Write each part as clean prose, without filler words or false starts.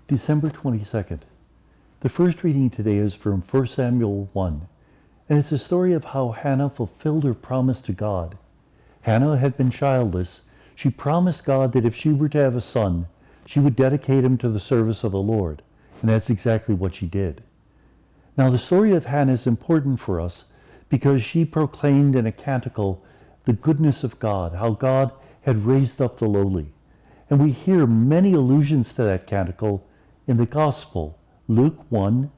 December 22nd. The first reading today is from 1 Samuel 1, and it's a story of how Hannah fulfilled her promise to God. Hannah had been childless. She promised God that if she were to have a son, she would dedicate him to the service of the Lord, and that's exactly what she did. Now, the story of Hannah is important for us because she proclaimed in a canticle the goodness of God, how God had raised up the lowly. And we hear many allusions to that canticle in the Gospel, Luke 1,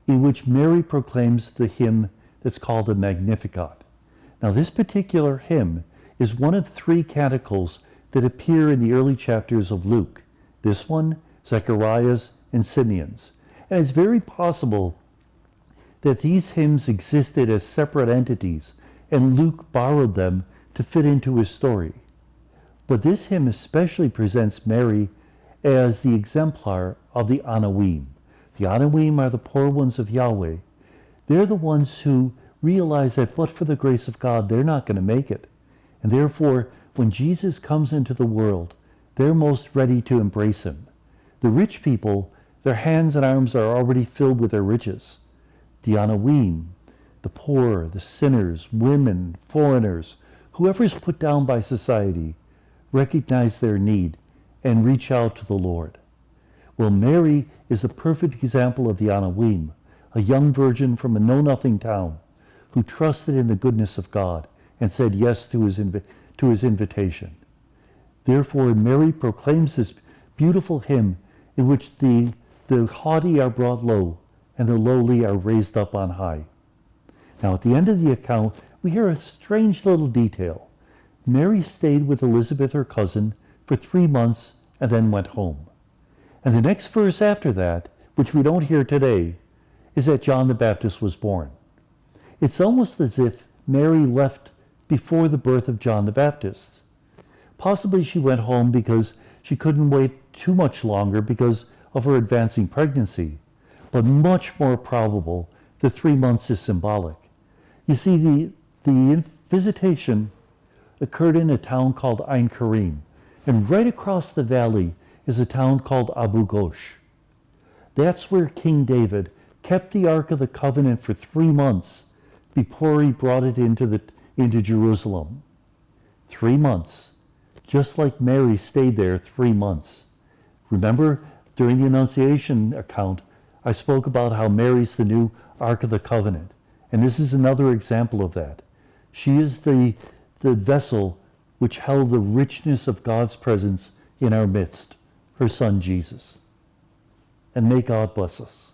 in which Mary proclaims the hymn that's called the Magnificat. Now, this particular hymn is one of three canticles that appear in the early chapters of Luke. This one, Zechariah's, and Simeon's. And it's very possible that these hymns existed as separate entities, and Luke borrowed them to fit into his story. But this hymn especially presents Mary as the exemplar of the Anawim. The Anawim are the poor ones of Yahweh. They're the ones who realize that but for the grace of God, they're not going to make it. And therefore, when Jesus comes into the world, they're most ready to embrace him. The rich people, their hands and arms are already filled with their riches. The Anawim, the poor, the sinners, women, foreigners, whoever is put down by society, recognize their need and reach out to the Lord. Well, Mary is a perfect example of the Anawim, a young virgin from a know-nothing town who trusted in the goodness of God and said yes to his invitation. Therefore, Mary proclaims this beautiful hymn in which the haughty are brought low and the lowly are raised up on high. Now, at the end of the account, we hear a strange little detail. Mary stayed with Elizabeth, her cousin, for 3 months and then went home. And the next verse after that, which we don't hear today, is that John the Baptist was born. It's almost as if Mary left before the birth of John the Baptist. Possibly she went home because she couldn't wait too much longer because of her advancing pregnancy, but much more probable the 3 months is symbolic. You see, the visitation occurred in a town called Ein Karim, and right across the valley is a town called Abu Ghosh. That's where King David kept the Ark of the Covenant for 3 months before he brought it into Jerusalem. 3 months, just like Mary stayed there 3 months. Remember, during the Annunciation account, I spoke about how Mary's the new Ark of the Covenant, and this is another example of that. She is the vessel which held the richness of God's presence in our midst, her Son Jesus. And may God bless us.